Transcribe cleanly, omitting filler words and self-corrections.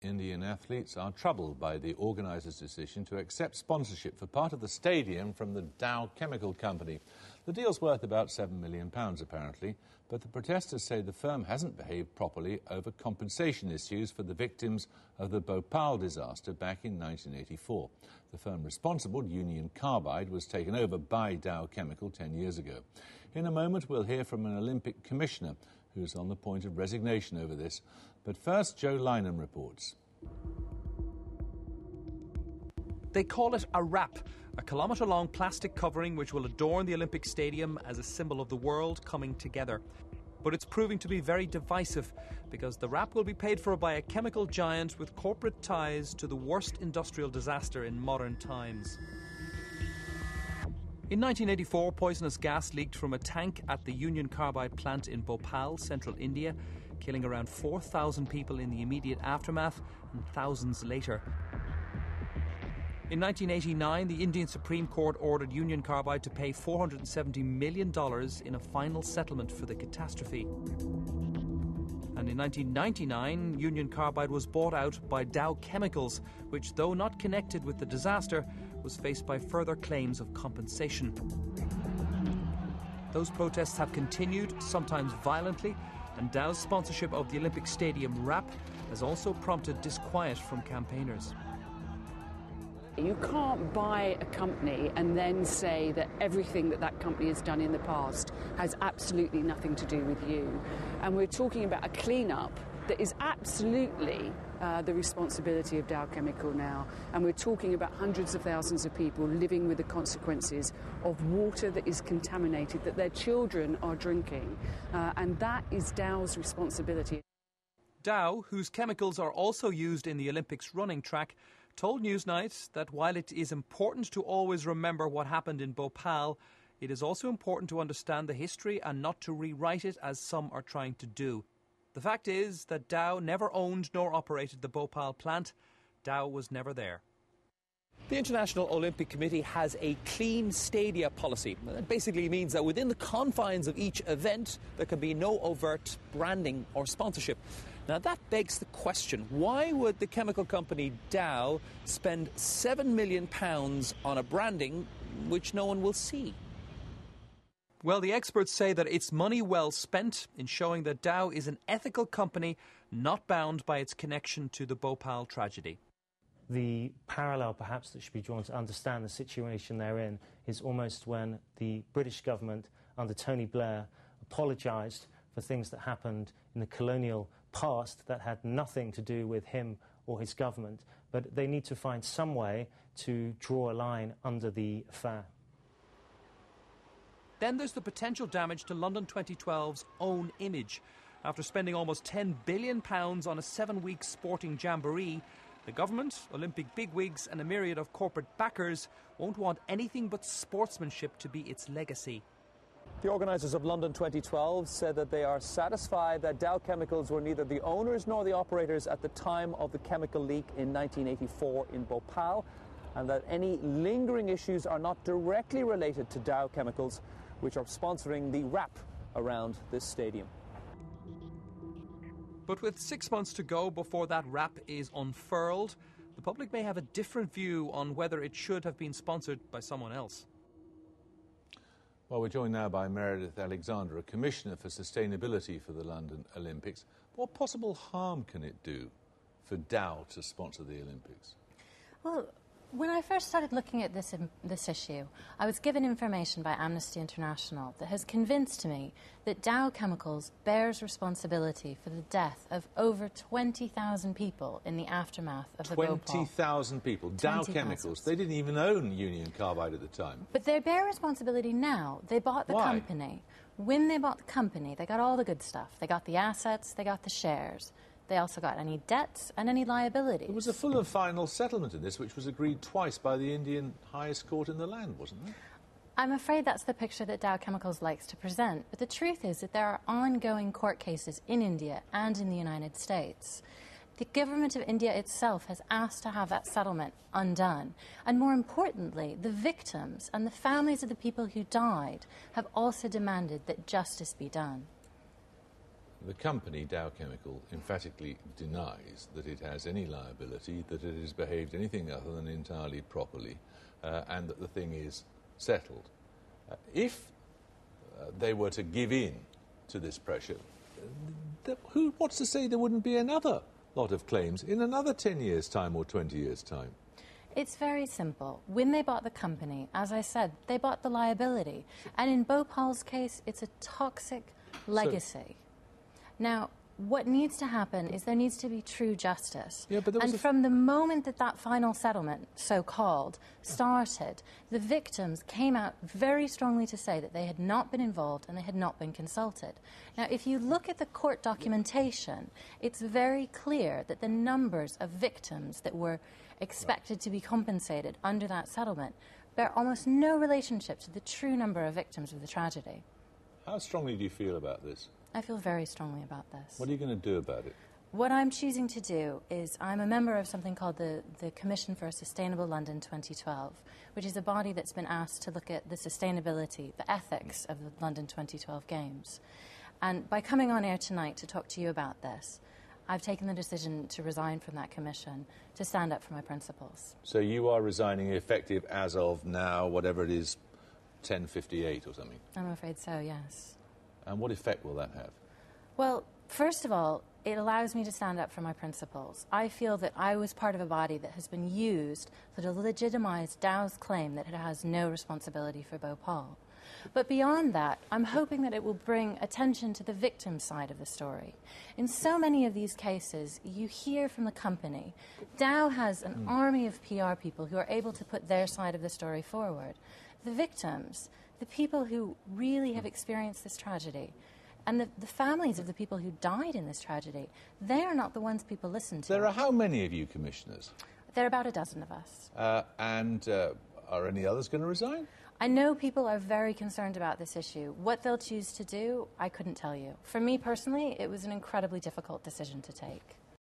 Indian athletes are troubled by the organisers' decision to accept sponsorship for part of the stadium from the Dow Chemical Company. The deal's worth about £7 million, apparently, but the protesters say the firm hasn't behaved properly over compensation issues for the victims of the Bhopal disaster back in 1984. The firm responsible, Union Carbide, was taken over by Dow Chemical 10 years ago. In a moment, we'll hear from an Olympic commissioner who's on the point of resignation over this. But first, Joe Lynham reports. They call it a wrap, a kilometre-long plastic covering which will adorn the Olympic Stadium as a symbol of the world coming together. But it's proving to be very divisive because the wrap will be paid for by a chemical giant with corporate ties to the worst industrial disaster in modern times. In 1984, poisonous gas leaked from a tank at the Union Carbide plant in Bhopal, central India, killing around 4,000 people in the immediate aftermath and thousands later. In 1989, the Indian Supreme Court ordered Union Carbide to pay $470 million in a final settlement for the catastrophe. And in 1999, Union Carbide was bought out by Dow Chemicals, which, though not connected with the disaster, was faced by further claims of compensation. Those protests have continued, sometimes violently, and Dow's sponsorship of the Olympic Stadium wrap has also prompted disquiet from campaigners. You can't buy a company and then say that everything that company has done in the past has absolutely nothing to do with you. And we're talking about a clean-up that is absolutely the responsibility of Dow Chemical now. And we're talking about hundreds of thousands of people living with the consequences of water that is contaminated, that their children are drinking. And that is Dow's responsibility. Dow, whose chemicals are also used in the Olympics running track, told Newsnight that while it is important to always remember what happened in Bhopal, it is also important to understand the history and not to rewrite it as some are trying to do. The fact is that Dow never owned nor operated the Bhopal plant. Dow was never there. The International Olympic Committee has a clean stadia policy. That basically means that within the confines of each event, there can be no overt branding or sponsorship. Now that begs the question, why would the chemical company Dow spend £7 million on a branding which no one will see? Well, the experts say that it's money well spent in showing that Dow is an ethical company not bound by its connection to the Bhopal tragedy. The parallel perhaps that should be drawn to understand the situation they're in is almost when the British government under Tony Blair apologised for things that happened in the colonial past that had nothing to do with him or his government, but they need to find some way to draw a line under the affair. Then there's the potential damage to London 2012's own image. After spending almost £10 billion on a 7-week sporting jamboree, the government, Olympic bigwigs and a myriad of corporate backers won't want anything but sportsmanship to be its legacy. The organisers of London 2012 said that they are satisfied that Dow Chemicals were neither the owners nor the operators at the time of the chemical leak in 1984 in Bhopal, and that any lingering issues are not directly related to Dow Chemicals, which are sponsoring the wrap around this stadium. But with 6 months to go before that wrap is unfurled, the public may have a different view on whether it should have been sponsored by someone else. Well, we're joined now by Meredith Alexander, a Commissioner for Sustainability for the London Olympics. What possible harm can it do for Dow to sponsor the Olympics? Well, when I first started looking at this issue, I was given information by Amnesty International that has convinced me that Dow Chemicals bears responsibility for the death of over 20,000 people in the aftermath of the Bhopal. 20,000 people. Dow Chemicals. They didn't even own Union Carbide at the time. But they bear responsibility now. They bought the company. When they bought the company, they got all the good stuff. They got the assets, they got the shares. They also got any debts and any liabilities. There was a full and final settlement in this, which was agreed twice by the Indian highest court in the land, wasn't there? I'm afraid that's the picture that Dow Chemicals likes to present. But the truth is that there are ongoing court cases in India and in the United States. The government of India itself has asked to have that settlement undone. And more importantly, the victims and the families of the people who died have also demanded that justice be done. The company, Dow Chemical, emphatically denies that it has any liability, that it has behaved anything other than entirely properly, and that the thing is settled. If they were to give in to this pressure, what's to say there wouldn't be another lot of claims in another 10 years' time or 20 years' time? It's very simple. When they bought the company, as I said, they bought the liability. And in Bhopal's case, it's a toxic legacy. Now, what needs to happen is there needs to be true justice. Yeah, but and from the moment that that final settlement, so-called, started, the victims came out very strongly to say that they had not been involved and they had not been consulted. Now, if you look at the court documentation, it's very clear that the numbers of victims that were expected to be compensated under that settlement bear almost no relationship to the true number of victims of the tragedy. How strongly do you feel about this? I feel very strongly about this. What are you going to do about it? What I'm choosing to do is I'm a member of something called the Commission for a Sustainable London 2012, which is a body that's been asked to look at the sustainability, the ethics of the London 2012 Games. And by coming on air tonight to talk to you about this, I've taken the decision to resign from that commission to stand up for my principles. So you are resigning effective as of now, whatever it is, 10:58 or something? I'm afraid so, yes. And what effect will that have? Well, first of all, it allows me to stand up for my principles. I feel that I was part of a body that has been used to legitimize Dow's claim that it has no responsibility for Bhopal. But beyond that, I'm hoping that it will bring attention to the victim side of the story. In so many of these cases, you hear from the company, Dow has an army of PR people who are able to put their side of the story forward. The victims, the people who really have experienced this tragedy, and the families of the people who died in this tragedy, they are not the ones people listen to. There are how many of you commissioners? There are about a dozen of us. Are any others going to resign? I know people are very concerned about this issue. What they'll choose to do, I couldn't tell you. For me personally, it was an incredibly difficult decision to take.